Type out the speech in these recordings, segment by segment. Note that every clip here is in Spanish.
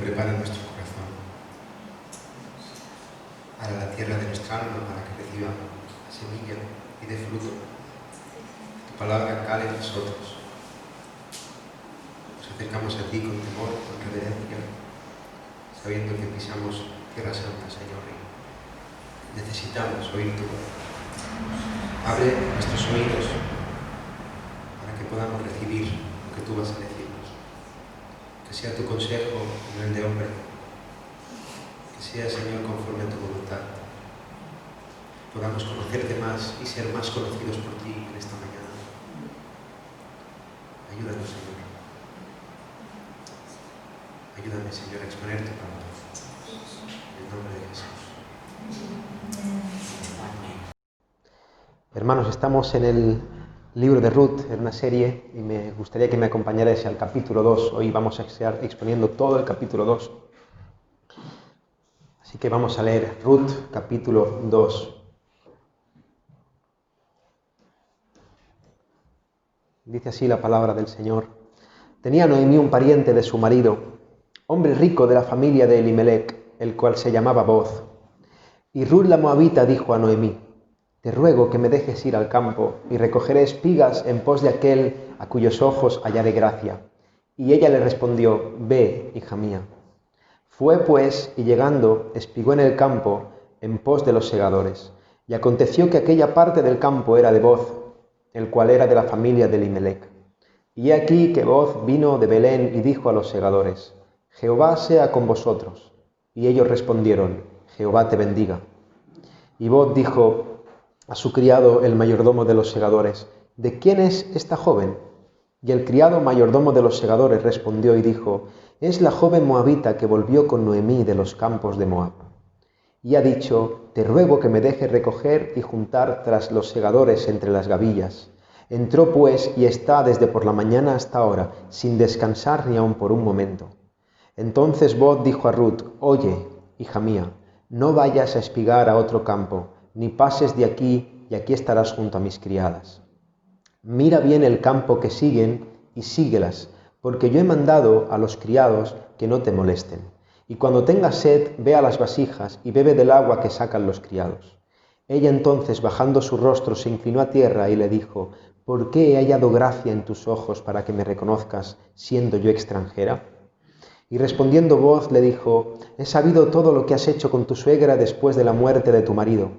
prepara nuestro corazón para la tierra de nuestra alma, para que reciba la semilla y dé fruto. Tu palabra cale en nosotros. Nos acercamos a ti con temor, con reverencia, sabiendo que pisamos tierra santa, Señor. Necesitamos oír tu voz. Abre nuestros oídos para que podamos recibir lo que tú vas a decirnos. Que sea tu consejo, no el de hombre. Que sea, Señor, conforme a tu voluntad. Podamos conocerte más y ser más conocidos por ti en esta mañana. Ayúdanos, Señor. Ayúdame, Señor, a exponer tu palabra. En el nombre de Jesús. Hermanos, estamos en el libro de Ruth, en una serie, y me gustaría que me acompañarais al capítulo 2. Hoy vamos a estar exponiendo todo el capítulo 2. Así que vamos a leer Ruth, capítulo 2. Dice así la palabra del Señor. Tenía Noemí un pariente de su marido, hombre rico de la familia de Elimelec, el cual se llamaba Booz. Y Ruth la moabita dijo a Noemí: te ruego que me dejes ir al campo, y recogeré espigas en pos de aquel a cuyos ojos hallaré gracia. Y ella le respondió: ve, hija mía. Fue pues, y llegando, espigó en el campo, en pos de los segadores. Y aconteció que aquella parte del campo era de Booz, el cual era de la familia de Elimelec. Y he aquí que Booz vino de Belén y dijo a los segadores: Jehová sea con vosotros. Y ellos respondieron: Jehová te bendiga. Y Booz dijo a su criado, el mayordomo de los segadores: ¿de quién es esta joven? Y el criado mayordomo de los segadores respondió y dijo: es la joven moabita que volvió con Noemí de los campos de Moab. Y ha dicho: te ruego que me dejes recoger y juntar tras los segadores entre las gavillas. Entró pues y está desde por la mañana hasta ahora, sin descansar ni aun por un momento. Entonces Booz dijo a Ruth: oye, hija mía, no vayas a espigar a otro campo, ni pases de aquí, y aquí estarás junto a mis criadas. Mira bien el campo que siguen y síguelas, porque yo he mandado a los criados que no te molesten. Y cuando tengas sed, ve a las vasijas y bebe del agua que sacan los criados. Ella entonces, bajando su rostro, se inclinó a tierra y le dijo: ¿por qué he hallado gracia en tus ojos para que me reconozcas, siendo yo extranjera? Y respondiendo Booz le dijo: he sabido todo lo que has hecho con tu suegra después de la muerte de tu marido,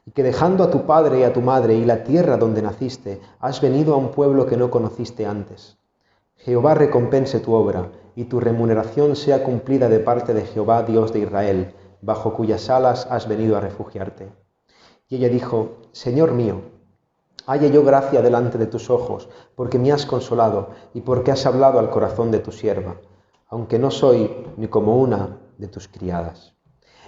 y que dejando a tu padre y a tu madre y la tierra donde naciste, has venido a un pueblo que no conociste antes. Jehová recompense tu obra, y tu remuneración sea cumplida de parte de Jehová, Dios de Israel, bajo cuyas alas has venido a refugiarte. Y ella dijo: Señor mío, halle yo gracia delante de tus ojos, porque me has consolado, y porque has hablado al corazón de tu sierva, aunque no soy ni como una de tus criadas.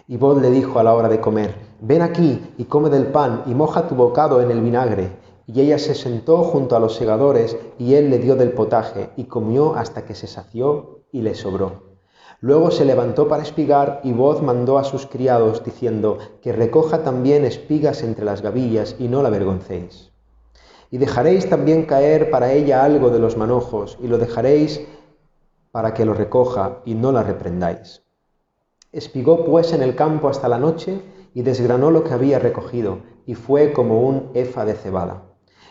Y Booz le dijo a la hora de comer: ven aquí y come del pan y moja tu bocado en el vinagre. Y ella se sentó junto a los segadores y él le dio del potaje y comió hasta que se sació y le sobró. Luego se levantó para espigar y Booz mandó a sus criados diciendo: que recoja también espigas entre las gavillas y no la avergoncéis. Y dejaréis también caer para ella algo de los manojos y lo dejaréis para que lo recoja y no la reprendáis. Espigó pues en el campo hasta la noche y desgranó lo que había recogido, y fue como un efa de cebada.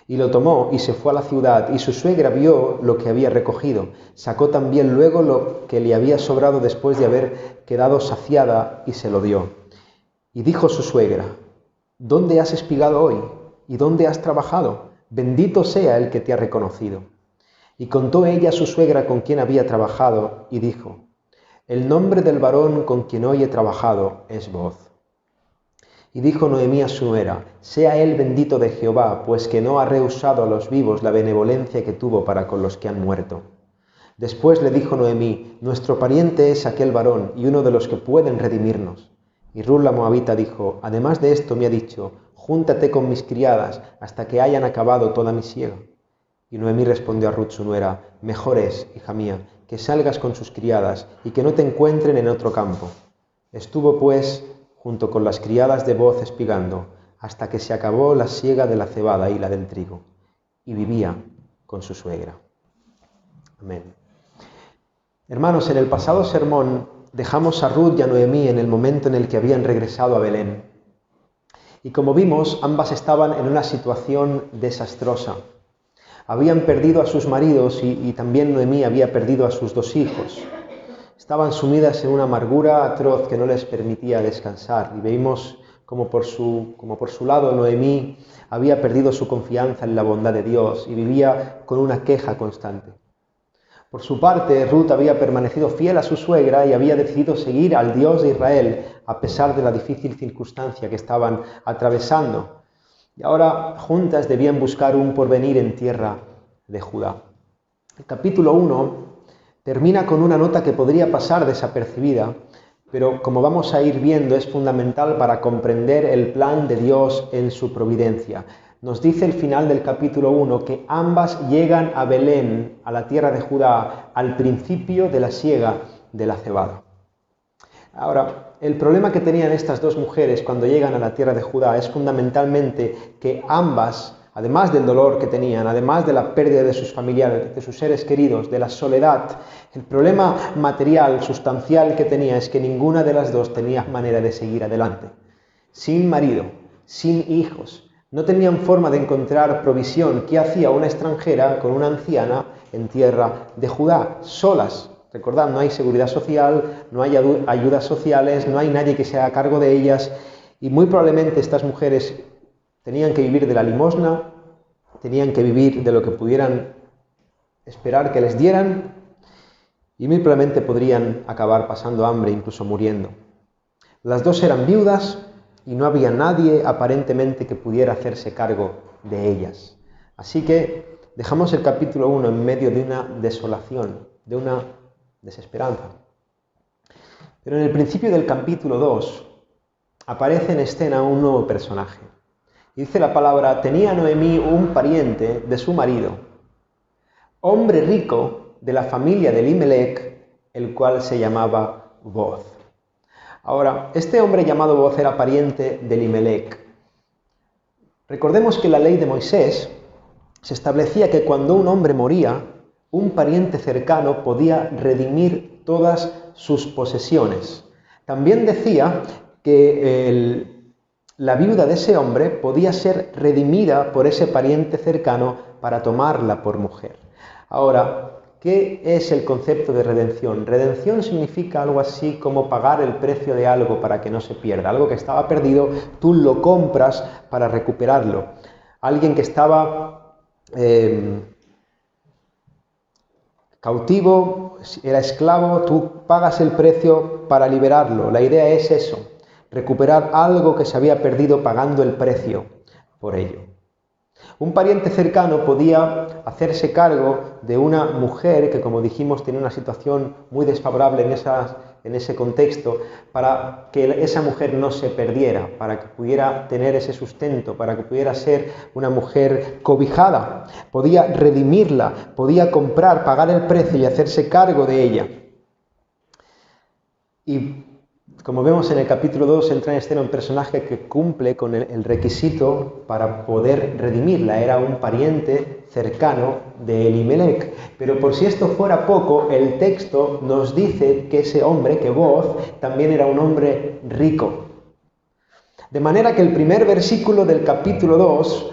Y lo tomó y se fue a la ciudad, y su suegra vio lo que había recogido. Sacó también luego lo que le había sobrado después de haber quedado saciada, y se lo dio. Y dijo su suegra: ¿dónde has espigado hoy? ¿Y dónde has trabajado? Bendito sea el que te ha reconocido. Y contó ella a su suegra con quien había trabajado, y dijo: el nombre del varón con quien hoy he trabajado es Booz. Y dijo Noemí a su nuera: sea él bendito de Jehová, pues que no ha rehusado a los vivos la benevolencia que tuvo para con los que han muerto. Después le dijo Noemí: nuestro pariente es aquel varón, y uno de los que pueden redimirnos. Y Ruth la moabita dijo: además de esto me ha dicho: júntate con mis criadas hasta que hayan acabado toda mi siega. Y Noemí respondió a Ruth su nuera: mejor es, hija mía, que salgas con sus criadas y que no te encuentren en otro campo. Estuvo pues junto con las criadas de Booz espigando, hasta que se acabó la siega de la cebada y la del trigo, y vivía con su suegra. Amén. Hermanos, en el pasado sermón dejamos a Ruth y a Noemí en el momento en el que habían regresado a Belén. Y como vimos, ambas estaban en una situación desastrosa. Habían perdido a sus maridos y también Noemí había perdido a sus 2 hijos. Estaban sumidas en una amargura atroz que no les permitía descansar. Y vimos como por su lado Noemí había perdido su confianza en la bondad de Dios y vivía con una queja constante. Por su parte, Ruth había permanecido fiel a su suegra y había decidido seguir al Dios de Israel a pesar de la difícil circunstancia que estaban atravesando. Y ahora juntas debían buscar un porvenir en tierra de Judá. El capítulo 1 termina con una nota que podría pasar desapercibida, pero como vamos a ir viendo es fundamental para comprender el plan de Dios en su providencia. Nos dice el final del capítulo 1 que ambas llegan a Belén, a la tierra de Judá, al principio de la siega de la cebada. Ahora, el problema que tenían estas 2 mujeres cuando llegan a la tierra de Judá es fundamentalmente que ambas, además del dolor que tenían, además de la pérdida de sus familiares, de sus seres queridos, de la soledad, el problema material, sustancial que tenía es que ninguna de las 2 tenía manera de seguir adelante. Sin marido, sin hijos, no tenían forma de encontrar provisión. ¿Qué hacía una extranjera con una anciana en tierra de Judá? Solas. Recordad, no hay seguridad social, no hay ayudas sociales, no hay nadie que se haga cargo de ellas. Y muy probablemente estas mujeres tenían que vivir de la limosna, tenían que vivir de lo que pudieran esperar que les dieran, y muy probablemente podrían acabar pasando hambre, incluso muriendo. Las 2 eran viudas y no había nadie aparentemente que pudiera hacerse cargo de ellas. Así que dejamos el capítulo 1 en medio de una desolación, de una desesperanza. Pero en el principio del capítulo 2 aparece en escena un nuevo personaje. Dice la palabra: tenía Noemí un pariente de su marido, hombre rico de la familia de Elimelec, el cual se llamaba Booz. Ahora, este hombre llamado Booz era pariente de Elimelec. Recordemos que en la ley de Moisés se establecía que cuando un hombre moría, un pariente cercano podía redimir todas sus posesiones. También decía que la viuda de ese hombre podía ser redimida por ese pariente cercano para tomarla por mujer. Ahora, ¿qué es el concepto de redención? Redención significa algo así como pagar el precio de algo para que no se pierda. Algo que estaba perdido, tú lo compras para recuperarlo. Alguien que estaba cautivo, era esclavo, tú pagas el precio para liberarlo. La idea es eso, recuperar algo que se había perdido pagando el precio por ello. Un pariente cercano podía hacerse cargo de una mujer que, como dijimos, tenía una situación muy desfavorable en ese contexto, para que esa mujer no se perdiera, para que pudiera tener ese sustento, para que pudiera ser una mujer cobijada. Podía redimirla, podía comprar, pagar el precio y hacerse cargo de ella. Y como vemos en el capítulo 2, entra en escena un personaje que cumple con el requisito para poder redimirla. Era un pariente cercano de Elimelec. Pero por si esto fuera poco, el texto nos dice que ese hombre, que Booz, también era un hombre rico. De manera que el primer versículo del capítulo 2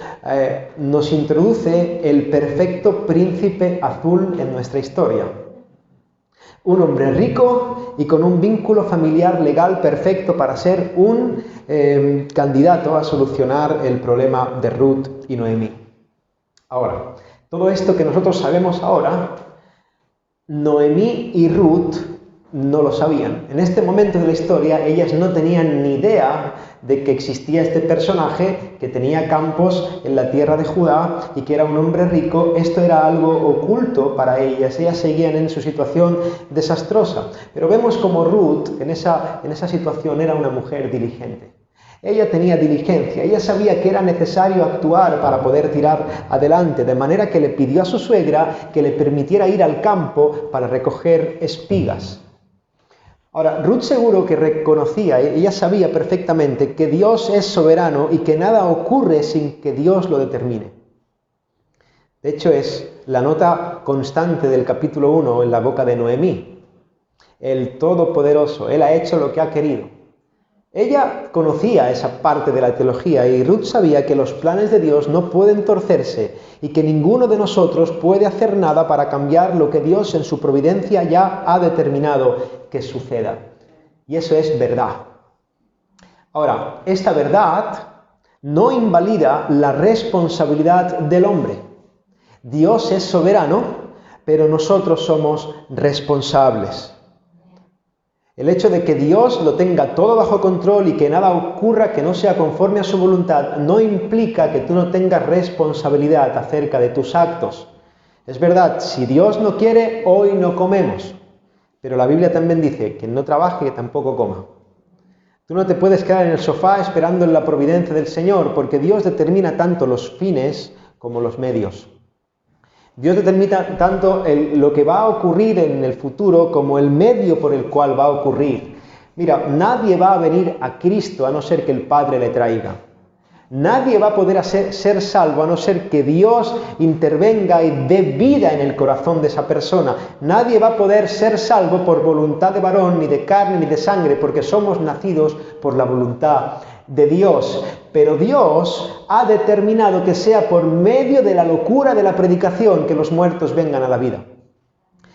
nos introduce el perfecto príncipe azul en nuestra historia. Un hombre rico y con un vínculo familiar legal perfecto para ser un candidato a solucionar el problema de Ruth y Noemí. Ahora, todo esto que nosotros sabemos ahora, Noemí y Ruth no lo sabían. En este momento de la historia, ellas no tenían ni idea de que existía este personaje que tenía campos en la tierra de Judá y que era un hombre rico. Esto era algo oculto para ellas. Ellas seguían en su situación desastrosa. Pero vemos como Ruth, en esa situación, era una mujer diligente. Ella tenía diligencia, ella sabía que era necesario actuar para poder tirar adelante, de manera que le pidió a su suegra que le permitiera ir al campo para recoger espigas. Ahora, Ruth seguro que reconocía, ella sabía perfectamente que Dios es soberano y que nada ocurre sin que Dios lo determine. De hecho, es la nota constante del capítulo 1 en la boca de Noemí. el Todopoderoso. Él ha hecho lo que ha querido. Ella conocía esa parte de la teología y Ruth sabía que los planes de Dios no pueden torcerse y que ninguno de nosotros puede hacer nada para cambiar lo que Dios en su providencia ya ha determinado que suceda. Y eso es verdad. Ahora, esta verdad no invalida la responsabilidad del hombre. Dios es soberano, pero nosotros somos responsables. El hecho de que Dios lo tenga todo bajo control y que nada ocurra que no sea conforme a su voluntad no implica que tú no tengas responsabilidad acerca de tus actos. Es verdad, si Dios no quiere, hoy no comemos. Pero la Biblia también dice que no trabaje, que tampoco coma. Tú no te puedes quedar en el sofá esperando en la providencia del Señor, porque Dios determina tanto los fines como los medios. Dios determina tanto lo que va a ocurrir en el futuro como el medio por el cual va a ocurrir. Mira, nadie va a venir a Cristo a no ser que el Padre le traiga. Nadie va a poder ser salvo a no ser que Dios intervenga y dé vida en el corazón de esa persona. Nadie va a poder ser salvo por voluntad de varón, ni de carne, ni de sangre, porque somos nacidos por la voluntad de Dios. Pero Dios ha determinado que sea por medio de la locura de la predicación que los muertos vengan a la vida.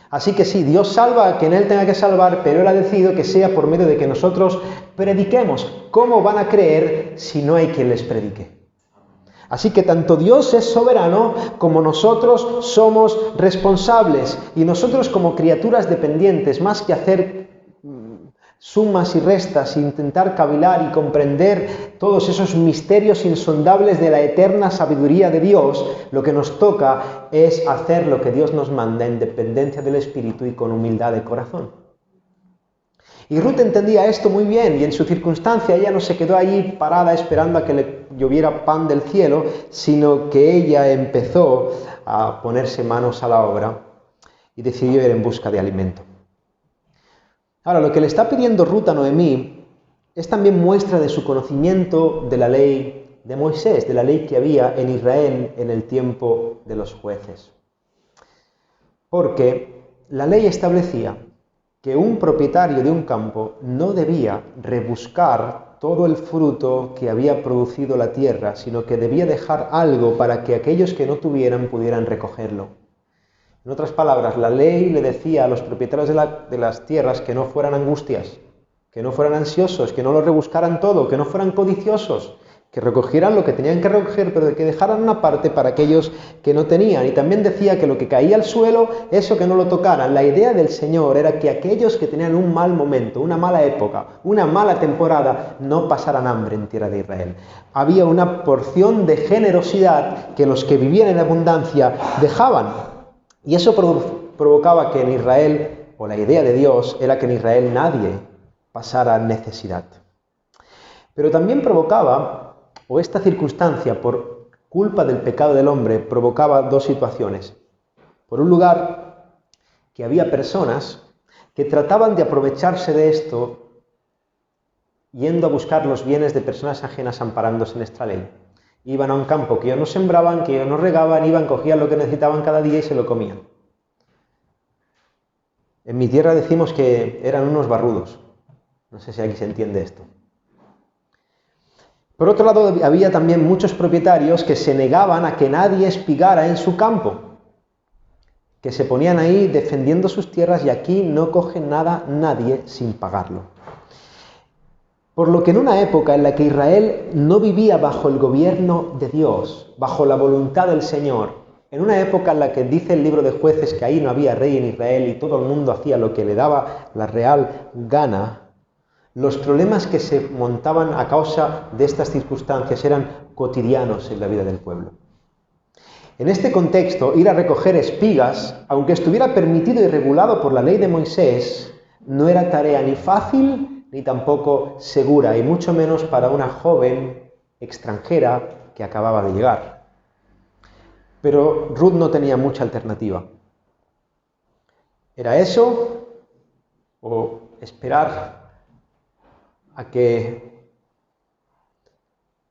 Así que sí, Dios salva a quien Él tenga que salvar, pero Él ha decidido que sea por medio de que nosotros prediquemos. ¿Cómo van a creer si no hay quien les predique? Así que tanto Dios es soberano como nosotros somos responsables. Y nosotros como criaturas dependientes, más que hacer sumas y restas, intentar cavilar y comprender todos esos misterios insondables de la eterna sabiduría de Dios, lo que nos toca es hacer lo que Dios nos manda en dependencia del Espíritu y con humildad de corazón. Y Ruth entendía esto muy bien y en su circunstancia ella no se quedó allí parada esperando a que le lloviera pan del cielo, sino que ella empezó a ponerse manos a la obra y decidió ir en busca de alimento. Ahora, lo que le está pidiendo Ruth a Noemí es también muestra de su conocimiento de la ley de Moisés, de la ley que había en Israel en el tiempo de los jueces. Porque la ley establecía que un propietario de un campo no debía rebuscar todo el fruto que había producido la tierra, sino que debía dejar algo para que aquellos que no tuvieran pudieran recogerlo. En otras palabras, la ley le decía a los propietarios de las tierras que no fueran angustias, que no fueran ansiosos, que no lo rebuscaran todo, que no fueran codiciosos, que recogieran lo que tenían que recoger, pero que dejaran una parte para aquellos que no tenían. Y también decía que lo que caía al suelo, eso que no lo tocaran. La idea del Señor era que aquellos que tenían un mal momento, una mala época, una mala temporada, no pasaran hambre en tierra de Israel. Había una porción de generosidad que los que vivían en abundancia dejaban. Y eso provocaba que en Israel, o la idea de Dios, era que en Israel nadie pasara necesidad. Pero también provocaba, o esta circunstancia, por culpa del pecado del hombre, provocaba dos situaciones. Por un lugar, que había personas que trataban de aprovecharse de esto, yendo a buscar los bienes de personas ajenas amparándose en esta ley. Iban a un campo que ellos no sembraban, que ellos no regaban, iban, cogían lo que necesitaban cada día y se lo comían. En mi tierra decimos que eran unos barrudos. No sé si aquí se entiende esto. Por otro lado, había también muchos propietarios que se negaban a que nadie espigara en su campo, que se ponían ahí defendiendo sus tierras y aquí no coge nada nadie sin pagarlo. Por lo que en una época en la que Israel no vivía bajo el gobierno de Dios, bajo la voluntad del Señor, en una época en la que dice el libro de Jueces que ahí no había rey en Israel y todo el mundo hacía lo que le daba la real gana, los problemas que se montaban a causa de estas circunstancias eran cotidianos en la vida del pueblo. En este contexto, ir a recoger espigas, aunque estuviera permitido y regulado por la ley de Moisés, no era tarea ni fácil ni tampoco segura, y mucho menos para una joven extranjera que acababa de llegar. Pero Ruth no tenía mucha alternativa. ¿Era eso o esperar a que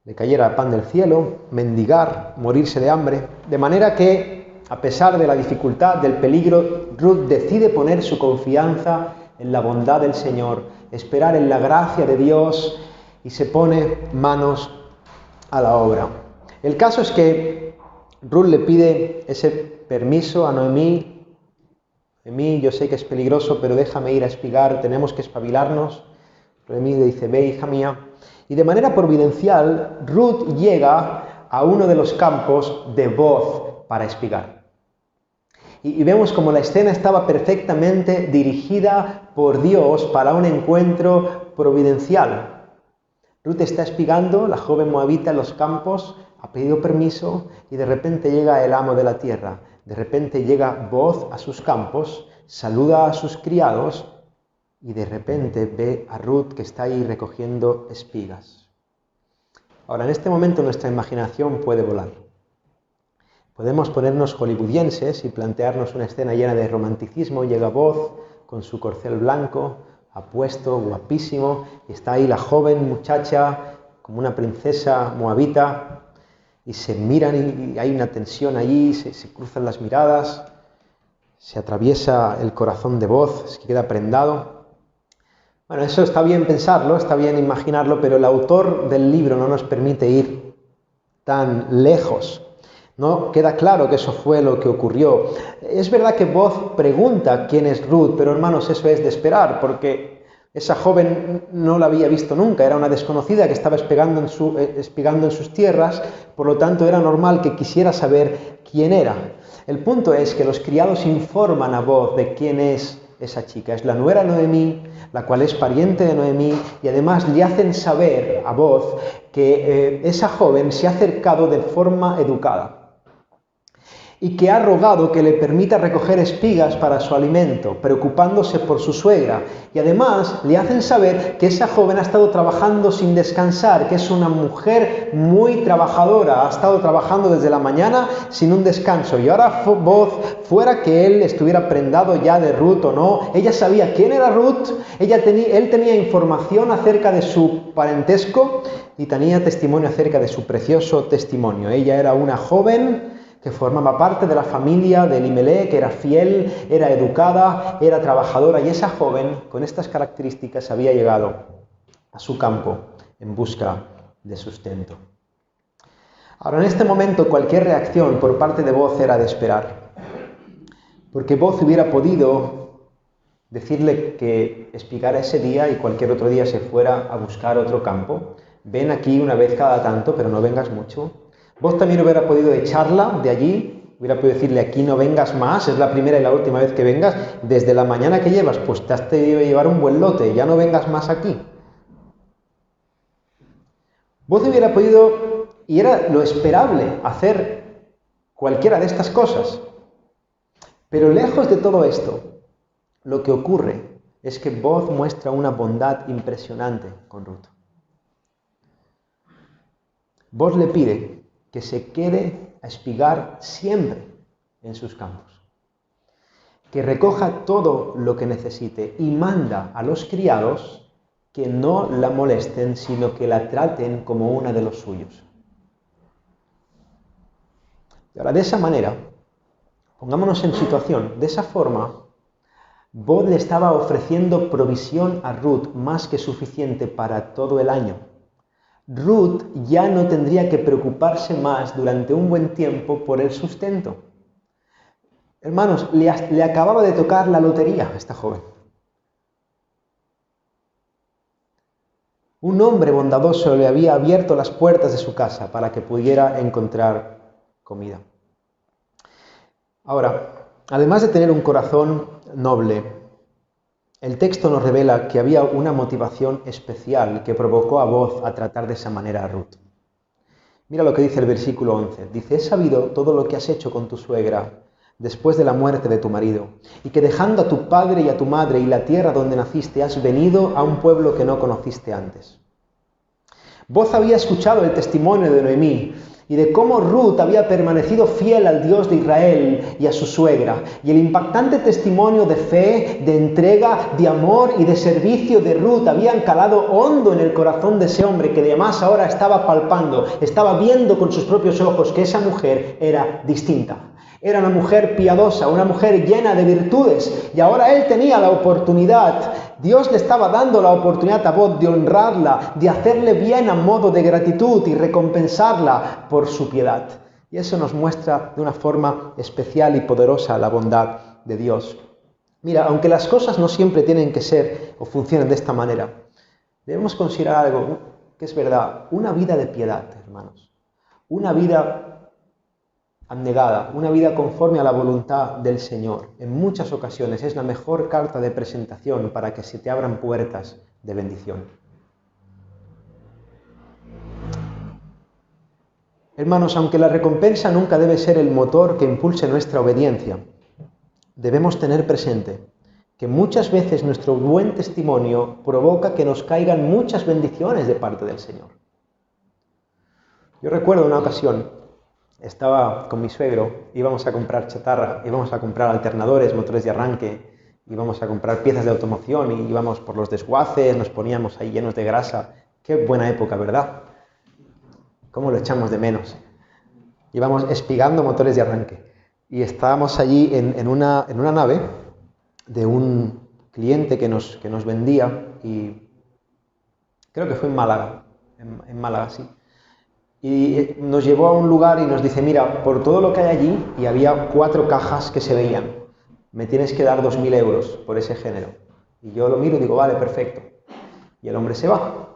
le cayera pan del cielo, mendigar, morirse de hambre? De manera que, a pesar de la dificultad, del peligro, Ruth decide poner su confianza en la bondad del Señor, esperar en la gracia de Dios y se pone manos a la obra. El caso es que Ruth le pide ese permiso a Noemí. Noemí, yo sé que es peligroso, pero déjame ir a espigar, tenemos que espabilarnos. Noemí le dice, ve, hija mía. Y de manera providencial, Ruth llega a uno de los campos de Booz para espigar. Y vemos como la escena estaba perfectamente dirigida por Dios para un encuentro providencial. Ruth está espigando, la joven moabita en los campos, ha pedido permiso y de repente llega el amo de la tierra. De repente llega Booz a sus campos, saluda a sus criados y de repente ve a Ruth que está ahí recogiendo espigas. Ahora, en este momento nuestra imaginación puede volar. Podemos ponernos hollywoodienses y plantearnos una escena llena de romanticismo. Llega Booz con su corcel blanco, apuesto, guapísimo, y está ahí la joven muchacha como una princesa moabita, y se miran y hay una tensión allí, se cruzan las miradas, se atraviesa el corazón de Booz, se queda prendado. Bueno, eso está bien pensarlo, está bien imaginarlo, pero el autor del libro no nos permite ir tan lejos. No queda claro que eso fue lo que ocurrió. Es verdad que Booz pregunta quién es Ruth, pero hermanos, eso es de esperar, porque esa joven no la había visto nunca, era una desconocida que estaba espigando en sus tierras, por lo tanto era normal que quisiera saber quién era. El punto es que los criados informan a Booz de quién es esa chica. Es la nuera Noemí, la cual es pariente de Noemí, y además le hacen saber a Booz que esa joven se ha acercado de forma educada y que ha rogado que le permita recoger espigas para su alimento, preocupándose por su suegra. Y además le hacen saber que esa joven ha estado trabajando sin descansar, que es una mujer muy trabajadora, ha estado trabajando desde la mañana sin un descanso. Y ahora Booz, fuera que él estuviera prendado ya de Ruth o no, ella sabía quién era Ruth, él tenía información acerca de su parentesco y tenía testimonio acerca de su precioso testimonio. Ella era una joven que formaba parte de la familia de Elimelec, que era fiel, era educada, era trabajadora, y esa joven, con estas características, había llegado a su campo en busca de sustento. Ahora, en este momento, cualquier reacción por parte de Booz era de esperar, porque Booz hubiera podido decirle que espigara ese día y cualquier otro día se fuera a buscar otro campo. Ven aquí una vez cada tanto, pero no vengas mucho. Booz también hubiera podido echarla de allí, hubiera podido decirle, aquí no vengas más, es la primera y la última vez que vengas, desde la mañana que llevas, pues te has tenido que llevar un buen lote, ya no vengas más aquí. Booz hubiera podido, y era lo esperable, hacer cualquiera de estas cosas. Pero lejos de todo esto, lo que ocurre es que Booz muestra una bondad impresionante con Ruth. Booz le pide que se quede a espigar siempre en sus campos, que recoja todo lo que necesite y manda a los criados que no la molesten, sino que la traten como una de los suyos. Y ahora, de esa manera, pongámonos en situación, de esa forma, Booz le estaba ofreciendo provisión a Ruth más que suficiente para todo el año. Ruth ya no tendría que preocuparse más durante un buen tiempo por el sustento. Hermanos, le acababa de tocar la lotería a esta joven. Un hombre bondadoso le había abierto las puertas de su casa para que pudiera encontrar comida. Ahora, además de tener un corazón noble, el texto nos revela que había una motivación especial que provocó a Booz a tratar de esa manera a Ruth. Mira lo que dice el versículo 11. Dice, he sabido todo lo que has hecho con tu suegra después de la muerte de tu marido, y que dejando a tu padre y a tu madre y la tierra donde naciste, has venido a un pueblo que no conociste antes. Booz había escuchado el testimonio de Noemí y de cómo Ruth había permanecido fiel al Dios de Israel y a su suegra, y el impactante testimonio de fe, de entrega, de amor y de servicio de Ruth habían calado hondo en el corazón de ese hombre, que además ahora estaba palpando, estaba viendo con sus propios ojos que esa mujer era distinta. Era una mujer piadosa, una mujer llena de virtudes, y ahora él tenía la oportunidad, Dios le estaba dando la oportunidad a Boaz de honrarla, de hacerle bien a modo de gratitud y recompensarla por su piedad. Y eso nos muestra de una forma especial y poderosa la bondad de Dios. Mira, aunque las cosas no siempre tienen que ser o funcionen de esta manera, debemos considerar algo que es verdad, una vida de piedad, hermanos, una vida abnegada, una vida conforme a la voluntad del Señor. En muchas ocasiones es la mejor carta de presentación para que se te abran puertas de bendición. Hermanos, aunque la recompensa nunca debe ser el motor que impulse nuestra obediencia, debemos tener presente que muchas veces nuestro buen testimonio provoca que nos caigan muchas bendiciones de parte del Señor. Yo recuerdo una ocasión, estaba con mi suegro, íbamos a comprar chatarra, íbamos a comprar alternadores, motores de arranque, íbamos a comprar piezas de automoción y íbamos por los desguaces, nos poníamos ahí llenos de grasa. Qué buena época, ¿verdad? ¿Cómo lo echamos de menos? Íbamos espigando motores de arranque y estábamos allí en una nave de un cliente que nos vendía, y creo que fue en Málaga, sí. Y nos llevó a un lugar y nos dice, mira, por todo lo que hay allí, y había 4 cajas que se veían, me tienes que dar 2.000 euros por ese género. Y yo lo miro y digo, vale, perfecto. Y el hombre se va.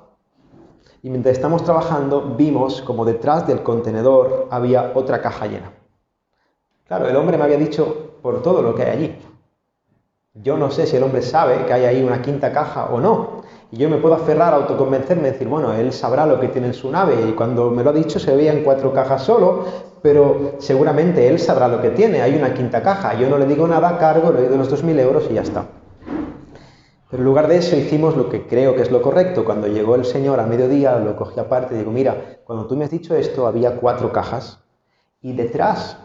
Y mientras estamos trabajando, vimos como detrás del contenedor había otra caja llena. Claro, el hombre me había dicho por todo lo que hay allí. Yo no sé si el hombre sabe que hay ahí una 5ª caja o no. Y yo me puedo aferrar a autoconvencerme y decir, bueno, él sabrá lo que tiene en su nave, y cuando me lo ha dicho se veían 4 cajas solo, pero seguramente él sabrá lo que tiene, hay una 5ª caja. Yo no le digo nada, cargo, le doy los 2.000 euros y ya está. Pero en lugar de eso hicimos lo que creo que es lo correcto. Cuando llegó el señor a mediodía, lo cogí aparte y digo, mira, cuando tú me has dicho esto había 4 cajas y detrás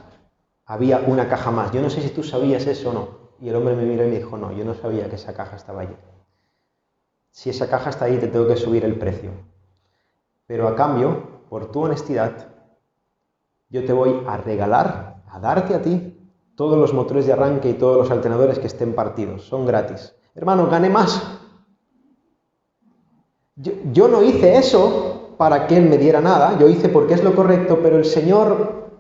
había una caja más. Yo no sé si tú sabías eso o no. Y el hombre me miró y me dijo, no, yo no sabía que esa caja estaba allí. Si esa caja está ahí, te tengo que subir el precio. Pero a cambio, por tu honestidad, yo te voy a regalar, a darte a ti, todos los motores de arranque y todos los alternadores que estén partidos. Son gratis. Hermano, gané más. Yo no hice eso para que él me diera nada. Yo hice porque es lo correcto, pero el Señor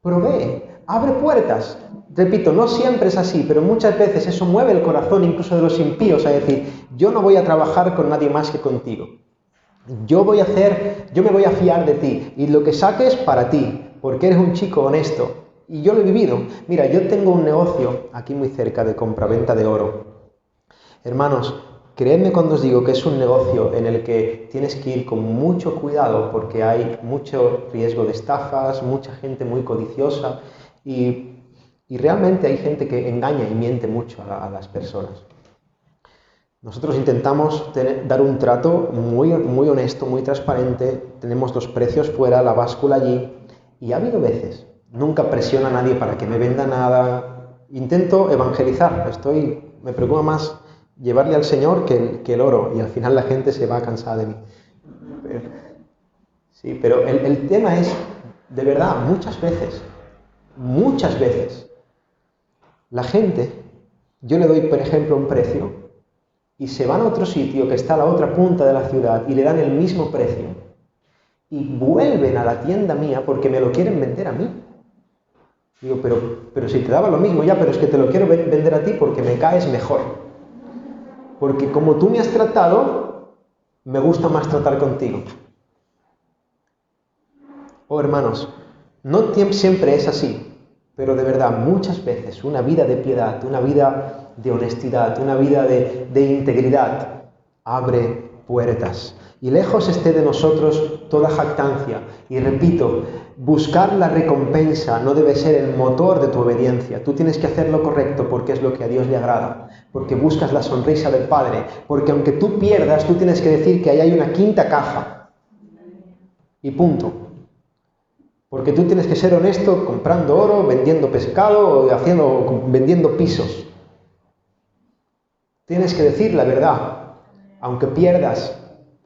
provee, abre puertas. Repito, no siempre es así, pero muchas veces eso mueve el corazón incluso de los impíos a decir, yo no voy a trabajar con nadie más que contigo. Yo me voy a fiar de ti, y lo que saques para ti, porque eres un chico honesto. Y yo lo he vivido. Mira, yo tengo un negocio aquí muy cerca de compraventa de oro. Hermanos, creedme cuando os digo que es un negocio en el que tienes que ir con mucho cuidado porque hay mucho riesgo de estafas, mucha gente muy codiciosa y realmente hay gente que engaña y miente mucho a las personas. Nosotros intentamos dar un trato muy honesto, muy transparente, tenemos los precios fuera, la báscula allí, y ha habido veces, nunca presiono a nadie para que me venda nada, intento evangelizar, me preocupa más llevarle al Señor que el oro, y al final la gente se va a cansar de mí. Pero el tema es, de verdad, muchas veces, la gente, yo le doy, por ejemplo, un precio, y se van a otro sitio que está a la otra punta de la ciudad y le dan el mismo precio, y vuelven a la tienda mía porque me lo quieren vender a mí. Digo, pero si te daba lo mismo ya, pero es que te lo quiero vender a ti porque me caes mejor. Porque como tú me has tratado, me gusta más tratar contigo. Oh, hermanos, no siempre es así, pero de verdad, muchas veces una vida de piedad, una vida de honestidad, una vida de integridad, abre puertas. Y lejos esté de nosotros toda jactancia. Y repito, buscar la recompensa no debe ser el motor de tu obediencia. Tú tienes que hacer lo correcto porque es lo que a Dios le agrada, porque buscas la sonrisa del Padre, porque aunque tú pierdas, tú tienes que decir que ahí hay una 5ª caja. Y punto. Porque tú tienes que ser honesto comprando oro, vendiendo pescado o vendiendo pisos. Tienes que decir la verdad, aunque pierdas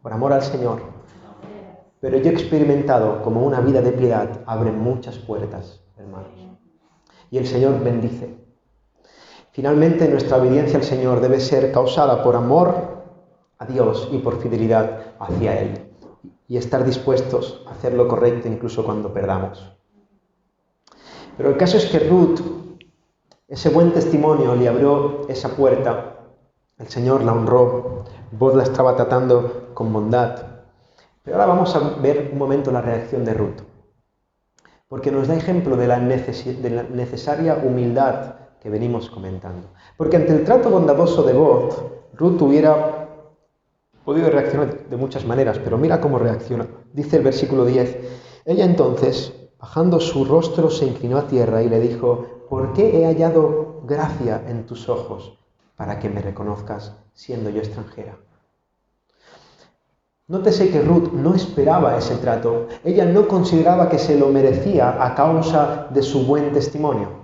por amor al Señor. Pero yo he experimentado como una vida de piedad abre muchas puertas, hermanos. y el Señor bendice. Finalmente, nuestra obediencia al Señor debe ser causada por amor a Dios y por fidelidad hacia Él, y estar dispuestos a hacer lo correcto incluso cuando perdamos. Pero el caso es que Ruth, ese buen testimonio, le abrió esa puerta. El Señor la honró, Boaz la estaba tratando con bondad. Pero ahora vamos a ver un momento la reacción de Ruth, porque nos da ejemplo de la necesaria humildad que venimos comentando. Porque ante el trato bondadoso de Boaz, Ruth hubiera podido reaccionar de muchas maneras, pero mira cómo reacciona. Dice el versículo 10, ella entonces, bajando su rostro, se inclinó a tierra y le dijo, ¿por qué he hallado gracia en tus ojos para que me reconozcas siendo yo extranjera? Nótese que Ruth no esperaba ese trato, ella no consideraba que se lo merecía a causa de su buen testimonio.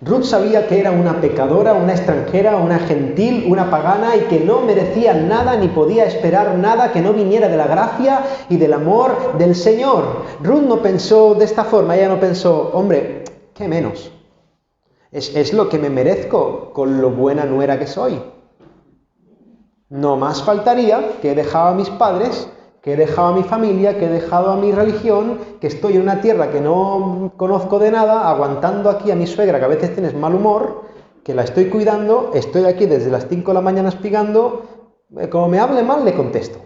Ruth sabía que era una pecadora, una extranjera, una gentil, una pagana y que no merecía nada ni podía esperar nada que no viniera de la gracia y del amor del Señor. Ruth no pensó de esta forma, ella no pensó, hombre, ¿qué menos? Es lo que me merezco con lo buena nuera que soy. No más faltaría que he dejado a mis padres, que he dejado a mi familia, que he dejado a mi religión, que estoy en una tierra que no conozco de nada, aguantando aquí a mi suegra, que a veces tienes mal humor, que la estoy cuidando, estoy aquí desde las 5 de la mañana espigando, como me hable mal le contesto.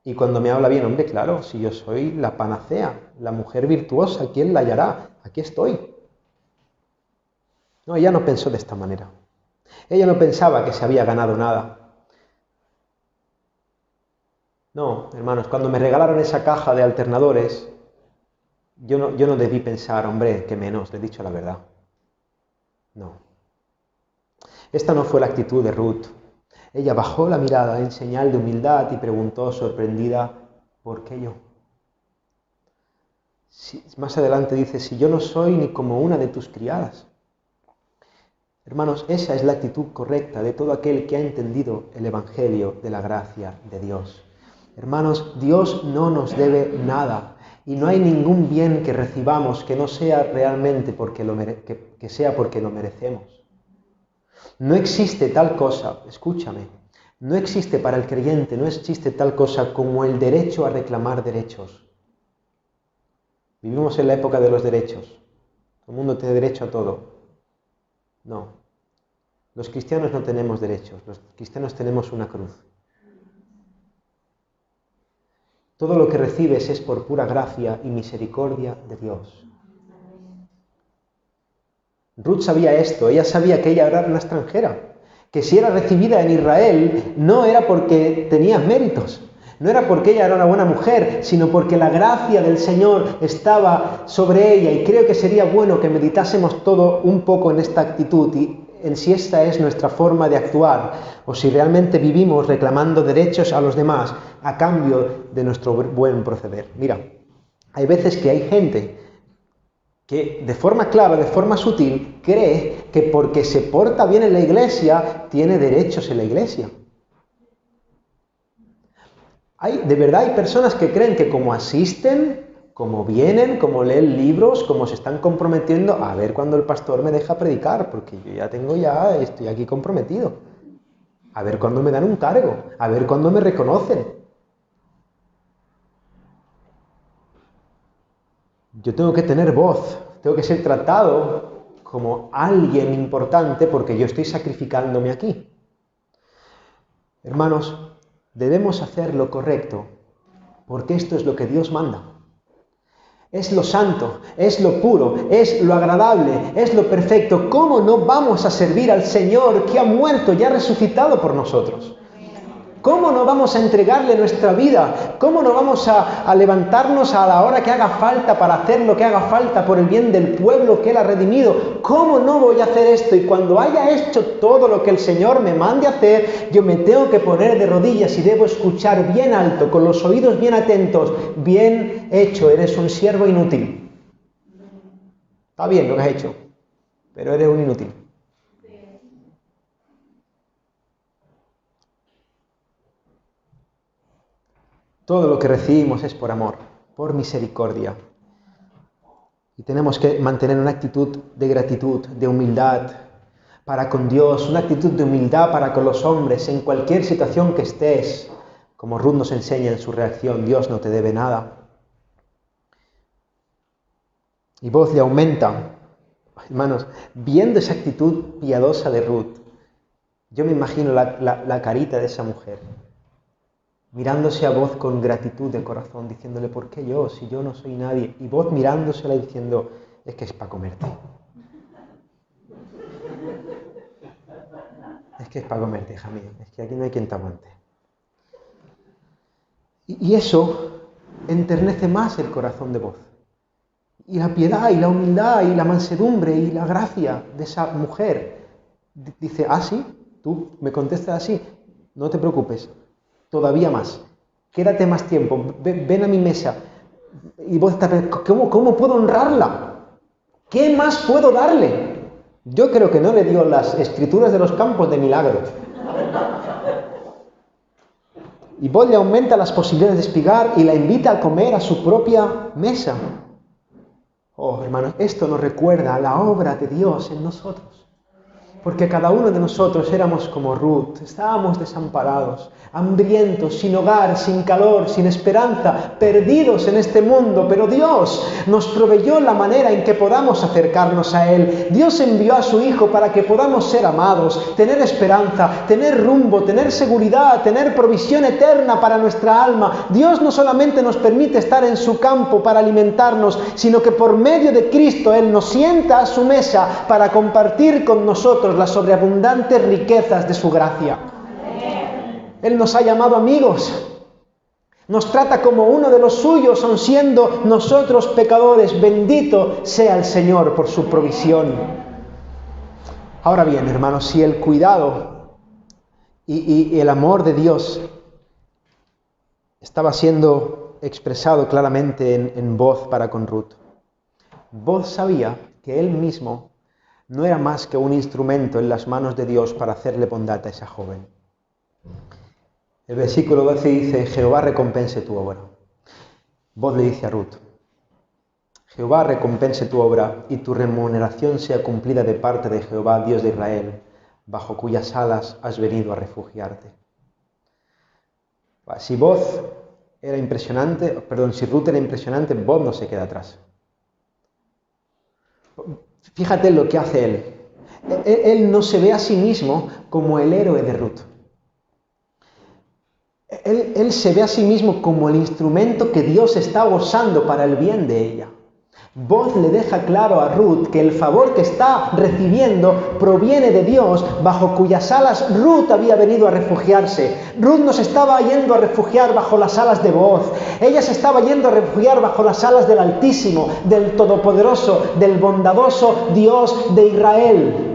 Y cuando me habla bien, hombre, claro, si yo soy la panacea, la mujer virtuosa, ¿quién la hallará? Aquí estoy. No, ella no pensó de esta manera. Ella no pensaba que se había ganado nada. No, hermanos, cuando me regalaron esa caja de alternadores, yo no debí pensar, hombre, que menos, le he dicho la verdad. No. Esta no fue la actitud de Ruth. Ella bajó la mirada en señal de humildad y preguntó sorprendida, ¿por qué yo? Más adelante dice, si yo no soy ni como una de tus criadas. Hermanos, esa es la actitud correcta de todo aquel que ha entendido el Evangelio de la gracia de Dios. Hermanos, Dios no nos debe nada y no hay ningún bien que recibamos que no sea realmente que sea porque lo merecemos. No existe tal cosa, escúchame, no existe para el creyente, no existe tal cosa como el derecho a reclamar derechos. Vivimos en la época de los derechos. Todo el mundo tiene derecho a todo. No. Los cristianos no tenemos derechos, los cristianos tenemos una cruz. Todo lo que recibes es por pura gracia y misericordia de Dios. Ruth sabía esto, ella sabía que ella era una extranjera, que si era recibida en Israel no era porque tenía méritos, no era porque ella era una buena mujer, sino porque la gracia del Señor estaba sobre ella y creo que sería bueno que meditásemos todo un poco en esta actitud y en si esta es nuestra forma de actuar o si realmente vivimos reclamando derechos a los demás a cambio de nuestro buen proceder. Mira, hay veces que hay gente que de forma clara, de forma sutil, cree que porque se porta bien en la iglesia, tiene derechos en la iglesia. De verdad hay personas que creen que como asisten, como vienen, como leen libros, como se están comprometiendo, a ver cuando el pastor me deja predicar, porque yo estoy aquí comprometido. A ver cuando me dan un cargo, a ver cuando me reconocen. Yo tengo que tener voz, tengo que ser tratado como alguien importante porque yo estoy sacrificándome aquí. Hermanos, debemos hacer lo correcto porque esto es lo que Dios manda. Es lo santo, es lo puro, es lo agradable, es lo perfecto. ¿Cómo no vamos a servir al Señor que ha muerto y ha resucitado por nosotros? ¿Cómo no vamos a entregarle nuestra vida? ¿Cómo no vamos a levantarnos a la hora que haga falta para hacer lo que haga falta por el bien del pueblo que Él ha redimido? ¿Cómo no voy a hacer esto? Y cuando haya hecho todo lo que el Señor me mande hacer, yo me tengo que poner de rodillas y debo escuchar bien alto, con los oídos bien atentos. Bien hecho, eres un siervo inútil. Está bien lo que has hecho, pero eres un inútil. Todo lo que recibimos es por amor, por misericordia. Y tenemos que mantener una actitud de gratitud, de humildad para con Dios, una actitud de humildad para con los hombres, en cualquier situación que estés. Como Ruth nos enseña en su reacción, Dios no te debe nada. Y Booz le aumenta. Hermanos, viendo esa actitud piadosa de Ruth, yo me imagino la carita de esa mujer, mirándose a Booz con gratitud de corazón, diciéndole, ¿por qué yo? Si yo no soy nadie. Y Booz mirándosela y diciendo, es que es para comerte. Es que es para comerte, hija mía. Es que aquí no hay quien te aguante. Y eso enternece más el corazón de Booz. Y la piedad, y la humildad, y la mansedumbre, y la gracia de esa mujer. Dice, ¿ah, sí? Tú me contestas así. No te preocupes. Todavía más. Quédate más tiempo. Ven a mi mesa. Y vos estás, ¿cómo puedo honrarla? ¿Qué más puedo darle? Yo creo que no le dio las escrituras de los campos de milagros. Y vos le aumenta las posibilidades de espigar y la invita a comer a su propia mesa. Oh, hermanos, esto nos recuerda a la obra de Dios en nosotros. Porque cada uno de nosotros éramos como Ruth, estábamos desamparados, hambrientos, sin hogar, sin calor, sin esperanza, perdidos en este mundo, pero Dios nos proveyó la manera en que podamos acercarnos a Él. Dios envió a su Hijo para que podamos ser amados, tener esperanza, tener rumbo, tener seguridad, tener provisión eterna para nuestra alma. Dios no solamente nos permite estar en su campo para alimentarnos, sino que por medio de Cristo Él nos sienta a su mesa para compartir con nosotros las sobreabundantes riquezas de su gracia. Él nos ha llamado amigos, nos trata como uno de los suyos, aun siendo nosotros pecadores. Bendito sea el Señor por su provisión. Ahora bien, hermanos, si el cuidado y el amor de Dios estaba siendo expresado claramente en Booz para con Ruth, Booz sabía que él mismo no era más que un instrumento en las manos de Dios para hacerle bondad a esa joven. El versículo 12 dice, Jehová recompense tu obra. Booz le dice a Ruth, Jehová recompense tu obra y tu remuneración sea cumplida de parte de Jehová, Dios de Israel, bajo cuyas alas has venido a refugiarte. Si Ruth era impresionante, Booz no se queda atrás. Fíjate en lo que hace él. Él no se ve a sí mismo como el héroe de Ruth. Él se ve a sí mismo como el instrumento que Dios está usando para el bien de ella. Booz le deja claro a Ruth que el favor que está recibiendo proviene de Dios, bajo cuyas alas Ruth había venido a refugiarse. Ruth no se estaba yendo a refugiar bajo las alas de Booz. Ella se estaba yendo a refugiar bajo las alas del Altísimo, del Todopoderoso, del bondadoso Dios de Israel.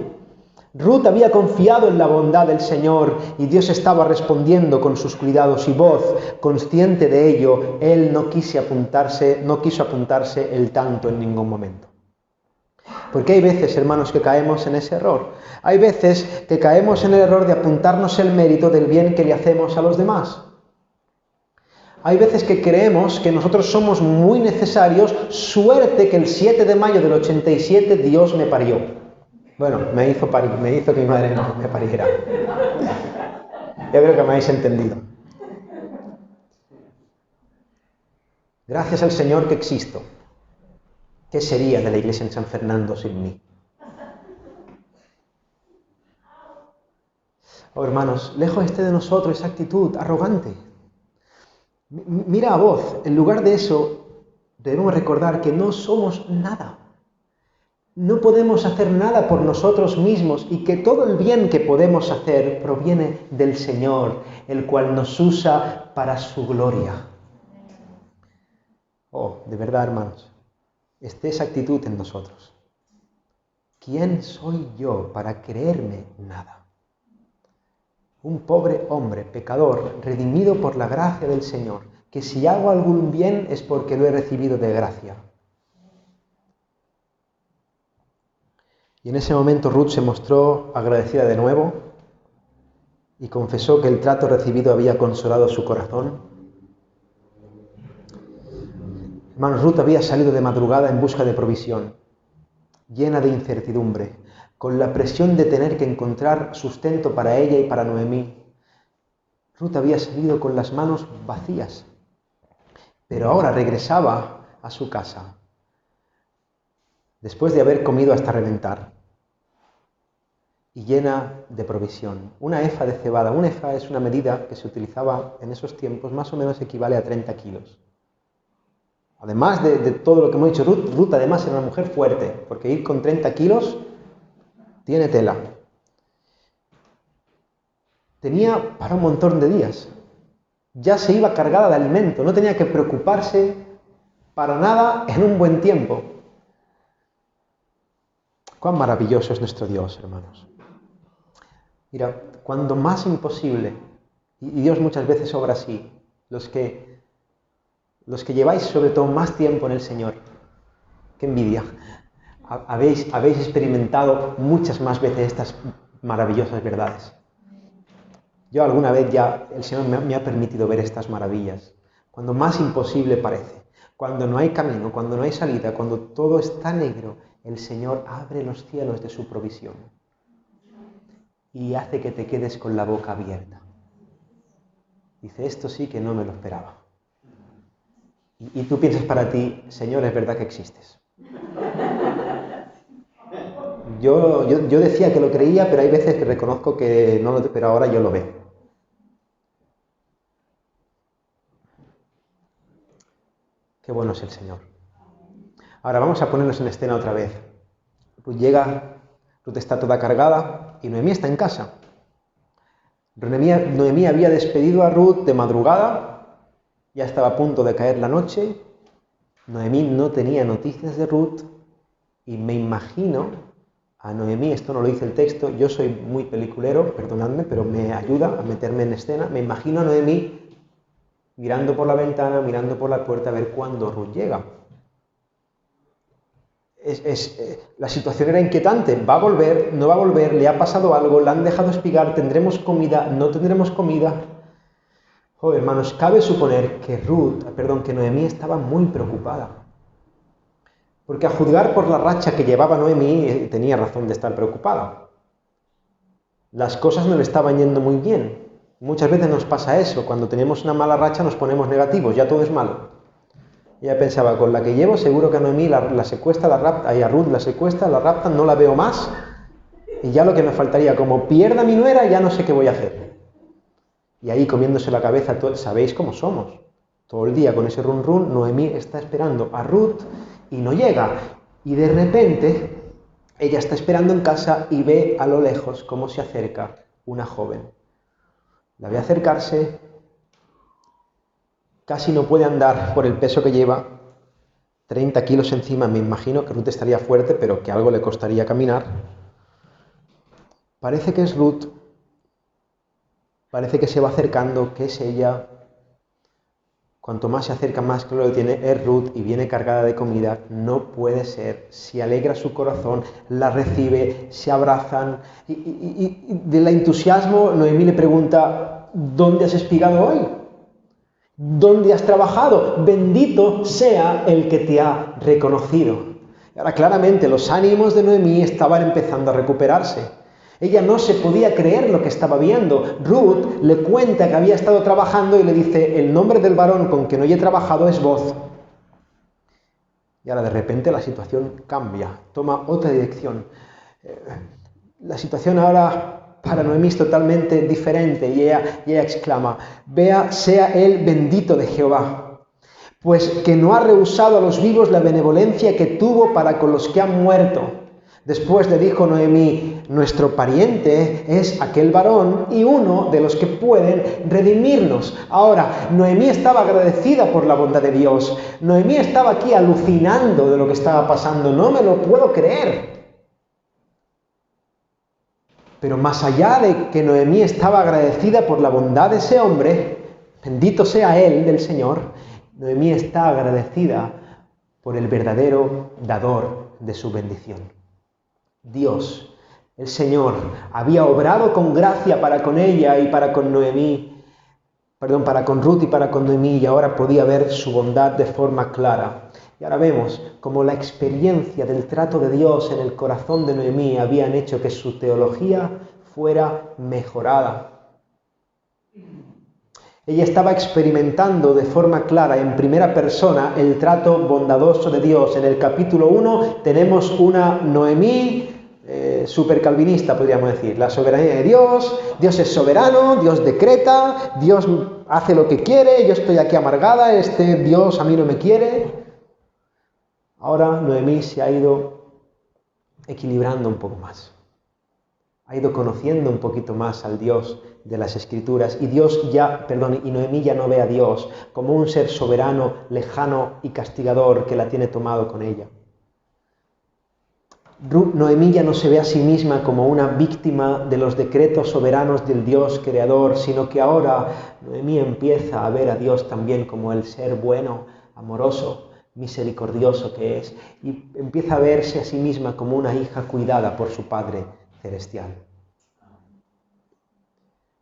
Ruth había confiado en la bondad del Señor y Dios estaba respondiendo con sus cuidados, y Booz, consciente de ello, él no quiso apuntarse el tanto en ningún momento. Porque hay veces, hermanos, que caemos en ese error. Hay veces que caemos en el error de apuntarnos el mérito del bien que le hacemos a los demás. Hay veces que creemos que nosotros somos muy necesarios, suerte que el 7 de mayo del 87 Dios me parió. Bueno, me hizo que mi madre no me pariera. Yo creo que me habéis entendido. Gracias al Señor que existo. ¿Qué sería de la iglesia en San Fernando sin mí? Oh, hermanos, lejos esté de nosotros esa actitud arrogante. Mira a Booz, en lugar de eso, debemos recordar que no somos nada. No podemos hacer nada por nosotros mismos y que todo el bien que podemos hacer proviene del Señor, el cual nos usa para su gloria. Oh, de verdad, hermanos, esté esa actitud en nosotros. ¿Quién soy yo para creerme nada? Un pobre hombre, pecador, redimido por la gracia del Señor, que si hago algún bien es porque lo he recibido de gracia. Y en ese momento Ruth se mostró agradecida de nuevo y confesó que el trato recibido había consolado su corazón. Hermanos, Ruth había salido de madrugada en busca de provisión, llena de incertidumbre, con la presión de tener que encontrar sustento para ella y para Noemí. Ruth había salido con las manos vacías, pero ahora regresaba a su casa, después de haber comido hasta reventar, y llena de provisión. Una efa de cebada. Un efa es una medida que se utilizaba en esos tiempos, más o menos equivale a 30 kilos. Además de todo lo que hemos dicho, Ruth además era una mujer fuerte, porque ir con 30 kilos tiene tela. Tenía para un montón de días. Ya se iba cargada de alimento, no tenía que preocuparse para nada en un buen tiempo. Cuán maravilloso es nuestro Dios, hermanos. Mira, cuando más imposible, y Dios muchas veces obra así, los que lleváis sobre todo más tiempo en el Señor, qué envidia, habéis experimentado muchas más veces estas maravillosas verdades. Yo alguna vez ya el Señor me ha permitido ver estas maravillas, cuando más imposible parece, cuando no hay camino, cuando no hay salida, cuando todo está negro, el Señor abre los cielos de su provisión y hace que te quedes con la boca abierta. Dice, esto sí que no me lo esperaba. Y tú piensas para ti, Señor, es verdad que existes. Yo decía que lo creía, pero hay veces que reconozco que no lo, pero ahora yo lo veo. Qué bueno es el Señor. Ahora vamos a ponernos en escena otra vez. Ruth está toda cargada y Noemí está en casa. Noemí había despedido a Ruth de madrugada, ya estaba a punto de caer la noche. Noemí no tenía noticias de Ruth y me imagino a Noemí, esto no lo dice el texto, yo soy muy peliculero, perdonadme, pero me ayuda a meterme en escena. Me imagino a Noemí mirando por la ventana, mirando por la puerta a ver cuándo Ruth llega. La situación era inquietante. ¿Va a volver? ¿No va a volver? ¿Le ha pasado algo? ¿La han dejado espigar? ¿Tendremos comida? ¿No tendremos comida? Oh, hermanos, cabe suponer que Noemí estaba muy preocupada. Porque a juzgar por la racha que llevaba Noemí, tenía razón de estar preocupada. Las cosas no le estaban yendo muy bien. Muchas veces nos pasa eso. Cuando tenemos una mala racha nos ponemos negativos, ya todo es malo. Ella pensaba, con la que llevo, seguro que a Noemí la secuestra, la rapta, y a Ruth la secuestra, la rapta, no la veo más, y ya lo que me faltaría, como pierda a mi nuera, ya no sé qué voy a hacer. Y ahí comiéndose la cabeza, sabéis cómo somos. Todo el día con ese run run, Noemí está esperando a Ruth y no llega. Y de repente, ella está esperando en casa y ve a lo lejos cómo se acerca una joven. La ve acercarse. Casi no puede andar por el peso que lleva, 30 kilos encima. Me imagino que Ruth estaría fuerte, pero que algo le costaría caminar. Parece que es Ruth, parece que se va acercando, que es ella. Cuanto más se acerca, más claro lo tiene, es Ruth y viene cargada de comida. No puede ser, se alegra su corazón, la recibe, se abrazan. Y del entusiasmo, Noemí le pregunta, ¿dónde has espigado hoy? ¿Dónde has trabajado? Bendito sea el que te ha reconocido. Y ahora claramente los ánimos de Noemí estaban empezando a recuperarse. Ella no se podía creer lo que estaba viendo. Ruth le cuenta que había estado trabajando y le dice, el nombre del varón con quien hoy he trabajado es Boz. Y ahora de repente la situación cambia, toma otra dirección. La situación ahora para Noemí es totalmente diferente y ella exclama, sea él bendito de Jehová, pues que no ha rehusado a los vivos la benevolencia que tuvo para con los que han muerto. Después le dijo Noemí, nuestro pariente es aquel varón y uno de los que pueden redimirnos. Ahora, Noemí estaba agradecida por la bondad de Dios. Noemí estaba aquí alucinando de lo que estaba pasando. No me lo puedo creer. Pero más allá de que Noemí estaba agradecida por la bondad de ese hombre, bendito sea él del Señor, Noemí está agradecida por el verdadero dador de su bendición. Dios, el Señor, había obrado con gracia para con ella y para con para con Ruth y para con Noemí, y ahora podía ver su bondad de forma clara. Y ahora vemos cómo la experiencia del trato de Dios en el corazón de Noemí habían hecho que su teología fuera mejorada. Ella estaba experimentando de forma clara, en primera persona, el trato bondadoso de Dios. En el capítulo 1 tenemos una Noemí supercalvinista, podríamos decir. La soberanía de Dios, Dios es soberano, Dios decreta, Dios hace lo que quiere, yo estoy aquí amargada, este Dios a mí no me quiere. Ahora Noemí se ha ido equilibrando un poco más. Ha ido conociendo un poquito más al Dios de las Escrituras y Noemí ya no ve a Dios como un ser soberano, lejano y castigador que la tiene tomado con ella. Noemí ya no se ve a sí misma como una víctima de los decretos soberanos del Dios creador, sino que ahora Noemí empieza a ver a Dios también como el ser bueno, amoroso, misericordioso que es, y empieza a verse a sí misma como una hija cuidada por su Padre celestial.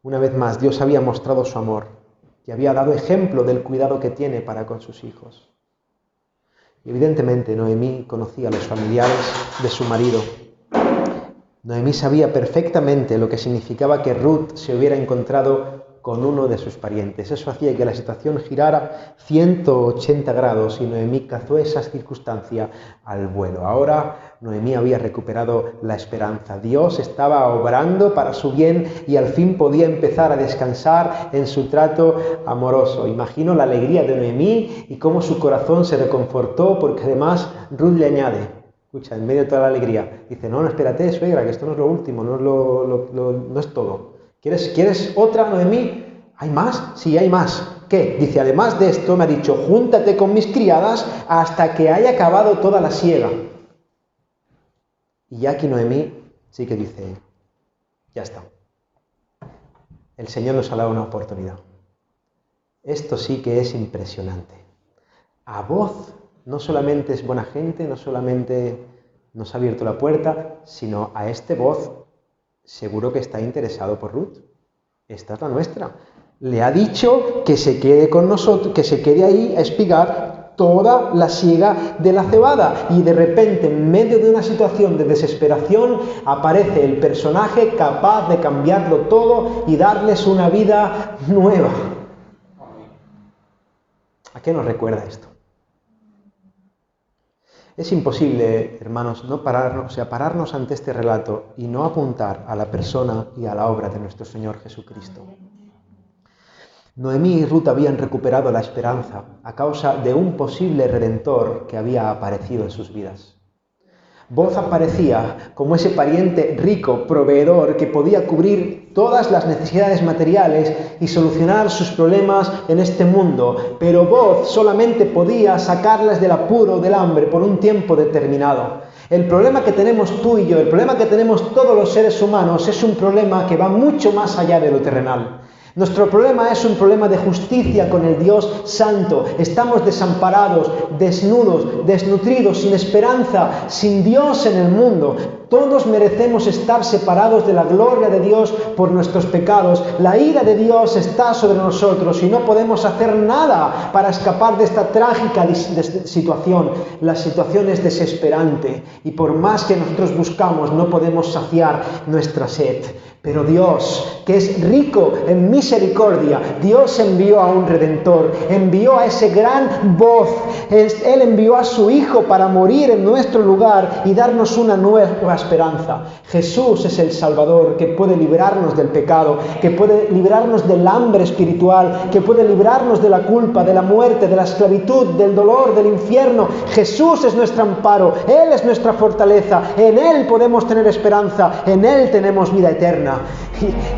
Una vez más, Dios había mostrado su amor y había dado ejemplo del cuidado que tiene para con sus hijos. Y evidentemente Noemí conocía a los familiares de su marido. Noemí sabía perfectamente lo que significaba que Ruth se hubiera encontrado con uno de sus parientes. Eso hacía que la situación girara 180 grados y Noemí cazó esa circunstancia al vuelo. Ahora Noemí había recuperado la esperanza. Dios estaba obrando para su bien y al fin podía empezar a descansar en su trato amoroso. Imagino la alegría de Noemí y cómo su corazón se reconfortó, porque además Ruth le añade, escucha, en medio de toda la alegría, dice, no, espérate, suegra, que esto no es lo último, no es todo. ¿Quieres otra, Noemí? ¿Hay más? Sí, hay más. ¿Qué? Dice, además de esto, me ha dicho, júntate con mis criadas hasta que haya acabado toda la siega. Y ya aquí Noemí sí que dice, ya está. El Señor nos ha dado una oportunidad. Esto sí que es impresionante. A voz no solamente es buena gente, no solamente nos ha abierto la puerta, sino a este voz seguro que está interesado por Ruth. Esta es la nuestra. Le ha dicho que se quede con nosotros, que se quede ahí a espigar toda la siega de la cebada. Y de repente, en medio de una situación de desesperación, aparece el personaje capaz de cambiarlo todo y darles una vida nueva. ¿A qué nos recuerda esto? Es imposible, hermanos, pararnos ante este relato y no apuntar a la persona y a la obra de nuestro Señor Jesucristo. Noemí y Ruth habían recuperado la esperanza a causa de un posible redentor que había aparecido en sus vidas. Boaz aparecía como ese pariente rico, proveedor, que podía cubrir todas las necesidades materiales y solucionar sus problemas en este mundo, pero Boaz solamente podía sacarles del apuro, del hambre, por un tiempo determinado. El problema que tenemos tú y yo, el problema que tenemos todos los seres humanos, es un problema que va mucho más allá de lo terrenal. Nuestro problema es un problema de justicia con el Dios Santo. Estamos desamparados, desnudos, desnutridos, sin esperanza, sin Dios en el mundo. Todos merecemos estar separados de la gloria de Dios por nuestros pecados. La ira de Dios está sobre nosotros y no podemos hacer nada para escapar de esta trágica situación. La situación es desesperante y por más que nosotros buscamos no podemos saciar nuestra sed. Pero Dios, que es rico en misericordia, Dios envió a un Redentor, envió a ese gran voz. Él envió a su Hijo para morir en nuestro lugar y darnos una nueva esperanza. Jesús es el Salvador que puede librarnos del pecado, que puede librarnos del hambre espiritual, que puede librarnos de la culpa, de la muerte, de la esclavitud, del dolor, del infierno. Jesús es nuestro amparo, Él es nuestra fortaleza, en Él podemos tener esperanza, en Él tenemos vida eterna.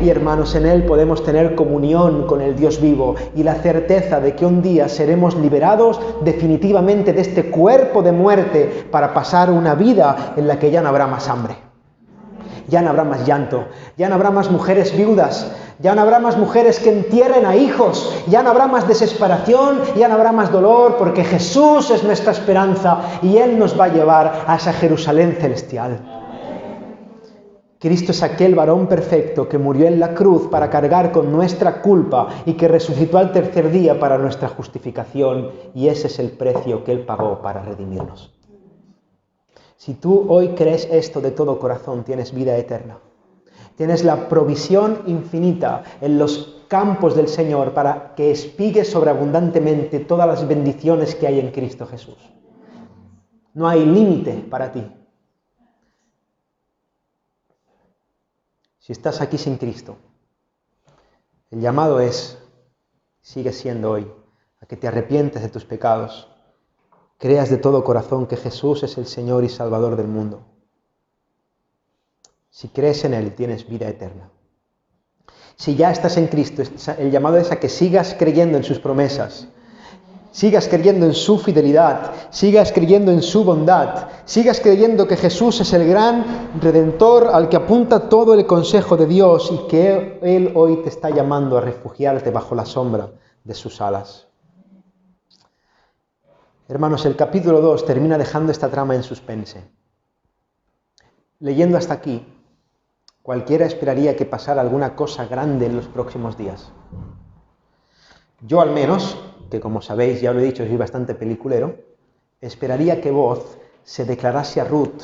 Y hermanos, en Él podemos tener comunión con el Dios vivo y la certeza de que un día seremos liberados definitivamente de este cuerpo de muerte para pasar una vida en la que ya no habrá más hambre, ya no habrá más llanto, ya no habrá más mujeres viudas, ya no habrá más mujeres que entierren a hijos, ya no habrá más desesperación, ya no habrá más dolor, porque Jesús es nuestra esperanza y Él nos va a llevar a esa Jerusalén celestial. Cristo es aquel varón perfecto que murió en la cruz para cargar con nuestra culpa y que resucitó al tercer día para nuestra justificación, y ese es el precio que Él pagó para redimirnos. Si tú hoy crees esto de todo corazón, tienes vida eterna. Tienes la provisión infinita en los campos del Señor para que espigues sobreabundantemente todas las bendiciones que hay en Cristo Jesús. No hay límite para ti. Si estás aquí sin Cristo, el llamado sigue siendo hoy, a que te arrepientes de tus pecados, creas de todo corazón que Jesús es el Señor y Salvador del mundo. Si crees en Él, tienes vida eterna. Si ya estás en Cristo, el llamado es a que sigas creyendo en sus promesas, sigas creyendo en su fidelidad, sigas creyendo en su bondad, sigas creyendo que Jesús es el gran Redentor al que apunta todo el consejo de Dios y que Él hoy te está llamando a refugiarte bajo la sombra de sus alas. Hermanos, el capítulo 2 termina dejando esta trama en suspense. Leyendo hasta aquí, cualquiera esperaría que pasara alguna cosa grande en los próximos días. Yo al menos, que como sabéis, ya lo he dicho, soy bastante peliculero, esperaría que Boaz se declarase a Ruth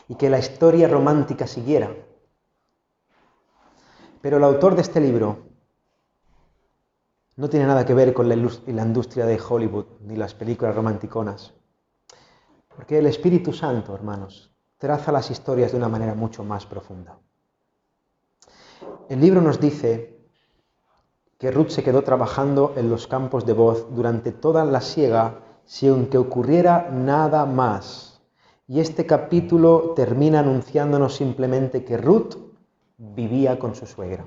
y que la historia romántica siguiera. Pero el autor de este libro no tiene nada que ver con la industria de Hollywood ni las películas romanticonas. Porque el Espíritu Santo, hermanos, traza las historias de una manera mucho más profunda. El libro nos dice que Ruth se quedó trabajando en los campos de Boaz durante toda la siega sin que ocurriera nada más. Y este capítulo termina anunciándonos simplemente que Ruth vivía con su suegra.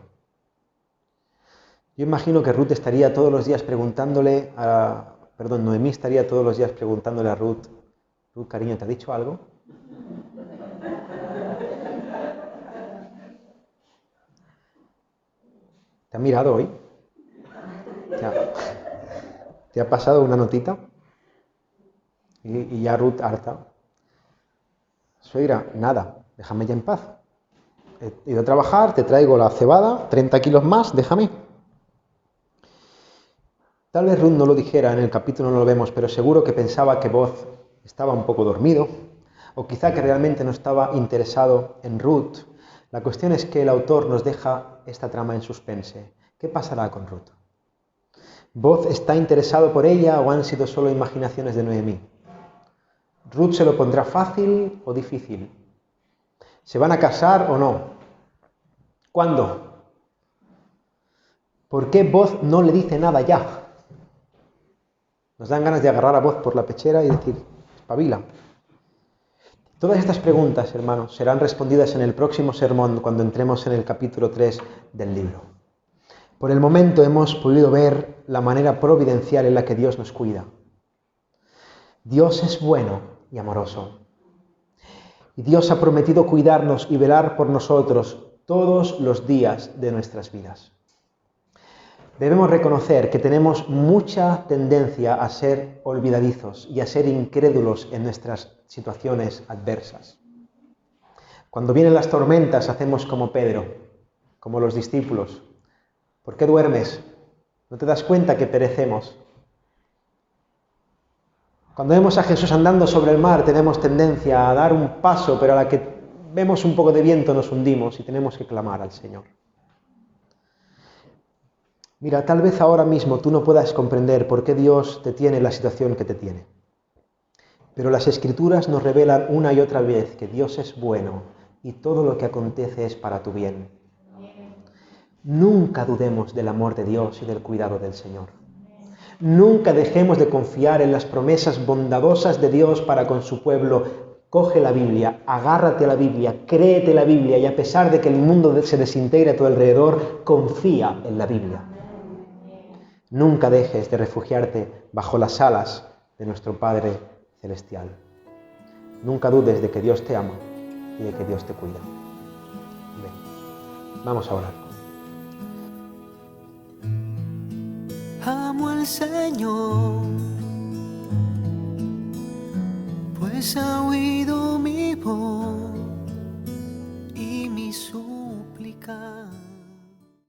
Yo imagino que Ruth estaría todos los días preguntándole Noemí estaría todos los días preguntándole a Ruth, Ruth, cariño, ¿te ha dicho algo? ¿Te ha mirado hoy? ¿Te ha pasado una notita? Y ya Ruth harta. Suegra, nada, déjame ya en paz. He ido a trabajar, te traigo la cebada, 30 kilos más, déjame. Tal vez Ruth no lo dijera, en el capítulo no lo vemos, pero seguro que pensaba que Boaz estaba un poco dormido, o quizá que realmente no estaba interesado en Ruth. La cuestión es que el autor nos deja esta trama en suspense. ¿Qué pasará con Ruth? ¿Boaz está interesado por ella o han sido solo imaginaciones de Noemí? ¿Ruth se lo pondrá fácil o difícil? ¿Se van a casar o no? ¿Cuándo? ¿Por qué Boaz no le dice nada ya? Nos dan ganas de agarrar a Boaz por la pechera y decir, espabila. Todas estas preguntas, hermanos, serán respondidas en el próximo sermón cuando entremos en el capítulo 3 del libro. Por el momento hemos podido ver la manera providencial en la que Dios nos cuida. Dios es bueno y amoroso. Y Dios ha prometido cuidarnos y velar por nosotros todos los días de nuestras vidas. Debemos reconocer que tenemos mucha tendencia a ser olvidadizos y a ser incrédulos en nuestras situaciones adversas. Cuando vienen las tormentas hacemos como Pedro, como los discípulos. ¿Por qué duermes? ¿No te das cuenta que perecemos? Cuando vemos a Jesús andando sobre el mar tenemos tendencia a dar un paso, pero a la que vemos un poco de viento nos hundimos y tenemos que clamar al Señor. Mira, tal vez ahora mismo tú no puedas comprender por qué Dios te tiene en la situación que te tiene. Pero las Escrituras nos revelan una y otra vez que Dios es bueno y todo lo que acontece es para tu bien. Nunca dudemos del amor de Dios y del cuidado del Señor. Nunca dejemos de confiar en las promesas bondadosas de Dios para con su pueblo. Coge la Biblia, agárrate a la Biblia, créete la Biblia y a pesar de que el mundo se desintegre a tu alrededor, confía en la Biblia. Nunca dejes de refugiarte bajo las alas de nuestro Padre Celestial. Nunca dudes de que Dios te ama y de que Dios te cuida. Ven, vamos a orar. Amo al Señor, pues ha oído mi voz y mis súplica.